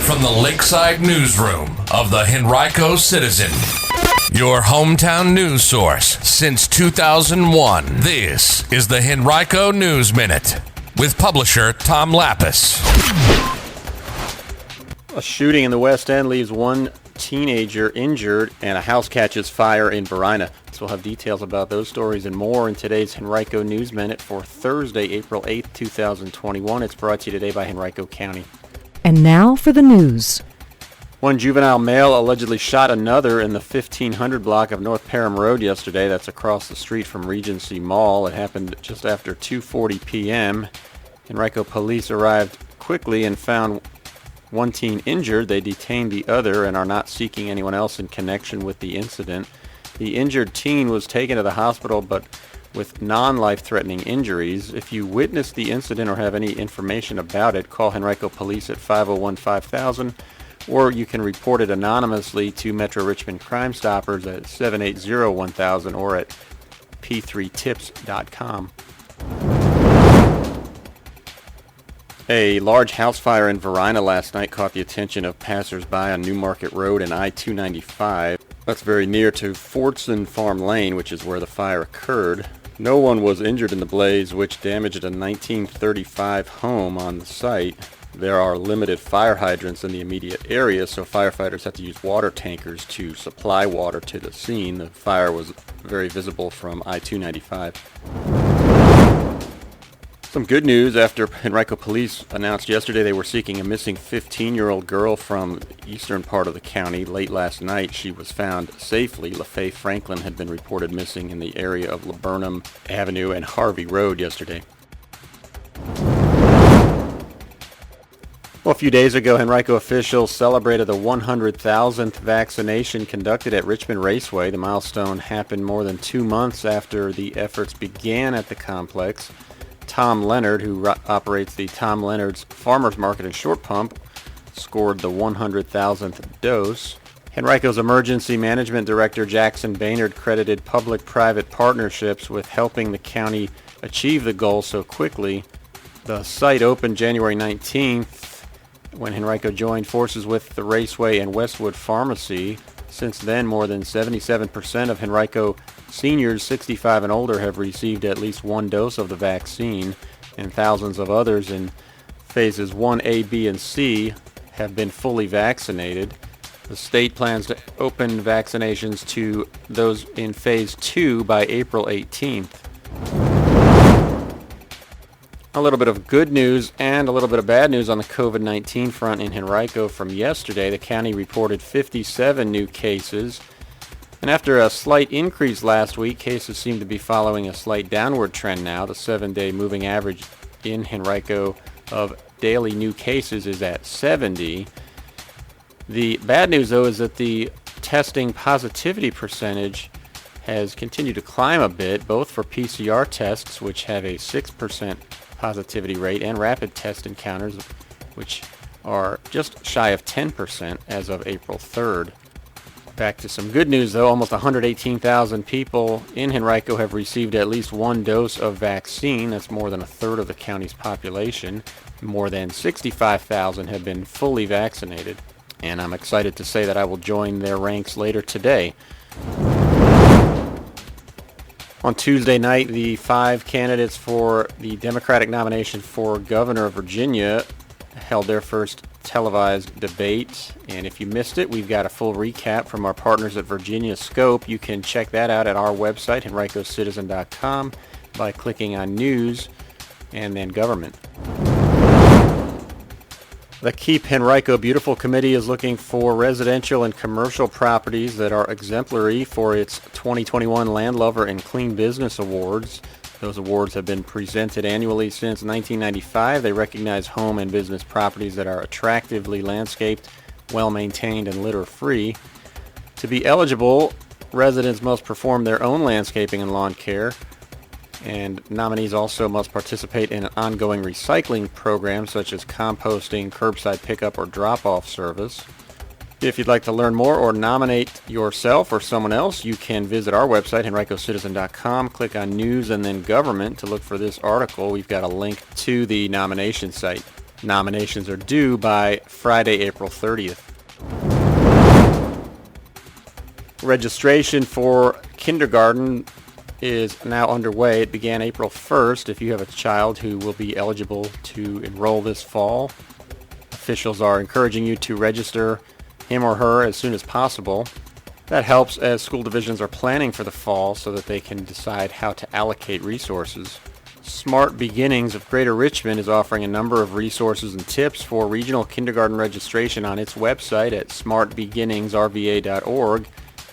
from the Lakeside Newsroom of the Henrico Citizen, your hometown news source since 2001. This is the Henrico News Minute with publisher Tom Lapis. A shooting in the West End leaves one teenager injured and a house catches fire in Verina. So we'll have details about those stories and more in today's Henrico News Minute for Thursday, April 8th, 2021. It's brought to you today by Henrico County. And now for the news. One juvenile male allegedly shot another in the 1500 block of North Parham Road yesterday. That's across the street from Regency Mall. It happened just after 2:40 p.m. Henrico Police arrived quickly and found one teen injured. They detained the other and are not seeking anyone else in connection with the incident. The injured teen was taken to the hospital but with non-life-threatening injuries. If you witnessed the incident or have any information about it, call Henrico Police at 501-5000, or you can report it anonymously to Metro Richmond Crime Stoppers at 780-1000 or at p3tips.com. A large house fire in Verina last night caught the attention of passers-by on Newmarket Road and I-295. That's very near to Fordson Farm Lane, which is where the fire occurred. No one was injured in the blaze, which damaged a 1935 home on the site. There are limited fire hydrants in the immediate area, so firefighters had to use water tankers to supply water to the scene. The fire was very visible from I-295. Some good news after Henrico Police announced yesterday they were seeking a missing 15-year-old girl from the eastern part of the county. Late last night, she was found safely. LaFaye Franklin had been reported missing in the area of Laburnum Avenue and Harvey Road yesterday. Well, a few days ago, Henrico officials celebrated the 100,000th vaccination conducted at Richmond Raceway. The milestone happened more than 2 months after the efforts began at the complex. Tom Leonard, who operates the Tom Leonard's Farmers Market and Short Pump, scored the 100,000th dose. Henrico's Emergency Management Director Jackson Baynard credited public-private partnerships with helping the county achieve the goal so quickly. The site opened January 19th when Henrico joined forces with the Raceway and Westwood Pharmacy. Since then, more than 77% of Henrico seniors 65 and older have received at least one dose of the vaccine, and thousands of others in phases 1A, B, and C have been fully vaccinated. The state plans to open vaccinations to those in phase 2 by April 18th. A little bit of good news and a little bit of bad news on the COVID-19 front in Henrico from yesterday. The county reported 57 new cases. And after a slight increase last week, cases seem to be following a slight downward trend now. The 7-day moving average in Henrico of daily new cases is at 70. The bad news, though, is that the testing positivity percentage has continued to climb a bit, both for PCR tests, which have a 6% positivity rate, and rapid test encounters, which are just shy of 10% as of April 3rd. Back to some good news, though. Almost 118,000 people in Henrico have received at least one dose of vaccine. That's more than a third of the county's population. More than 65,000 have been fully vaccinated. And I'm excited to say that I will join their ranks later today. On Tuesday night, the 5 candidates for the Democratic nomination for governor of Virginia held their first televised debate, and if you missed it, we've got a full recap from our partners at Virginia Scope. You can check that out at our website, henricocitizen.com, by clicking on News and then Government. The Keep Henrico Beautiful Committee is looking for residential and commercial properties that are exemplary for its 2021 Landlover and Clean Business Awards. Those awards have been presented annually since 1995. They recognize home and business properties that are attractively landscaped, well-maintained, and litter-free. To be eligible, residents must perform their own landscaping and lawn care, and nominees also must participate in an ongoing recycling program such as composting, curbside pickup, or drop-off service. If you'd like to learn more or nominate yourself or someone else, you can visit our website, henricocitizen.com, click on News and then Government to look for this article. We've got a link to the nomination site. Nominations are due by Friday, April 30th. Registration for kindergarten is now underway. It began April 1st. If you have a child who will be eligible to enroll this fall, officials are encouraging you to register him or her as soon as possible. That helps as school divisions are planning for the fall so that they can decide how to allocate resources. Smart Beginnings of Greater Richmond is offering a number of resources and tips for regional kindergarten registration on its website at smartbeginningsrva.org,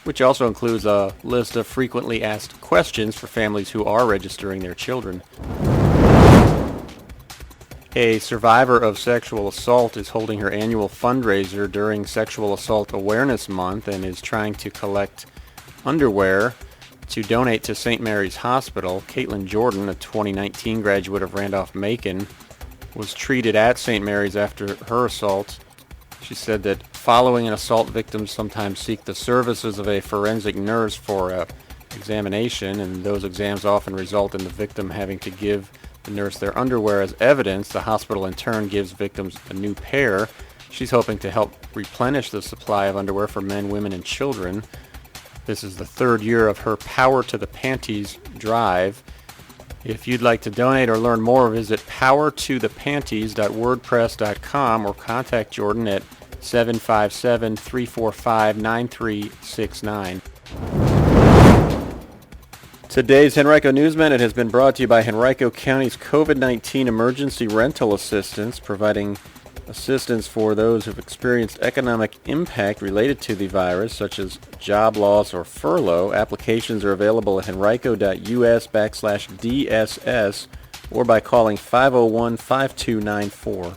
which also includes a list of frequently asked questions for families who are registering their children. A survivor of sexual assault is holding her annual fundraiser during Sexual Assault Awareness Month and is trying to collect underwear to donate to St. Mary's Hospital. Caitlin Jordan, a 2019 graduate of Randolph-Macon, was treated at St. Mary's after her assault. She said that following an assault, victims sometimes seek the services of a forensic nurse for an examination, and those exams often result in the victim having to give the nurse their underwear as evidence. The hospital in turn gives victims a new pair. She's hoping to help replenish the supply of underwear for men, women, and children. This is the third year of her Power to the Panties drive. If you'd like to donate or learn more, visit powertothepanties.wordpress.com or contact Jordan at 757-345-9369. Today's Henrico News Minute has been brought to you by Henrico County's COVID-19 Emergency Rental Assistance, providing assistance for those who've experienced economic impact related to the virus, such as job loss or furlough. Applications are available at henrico.us/DSS or by calling 501-5294.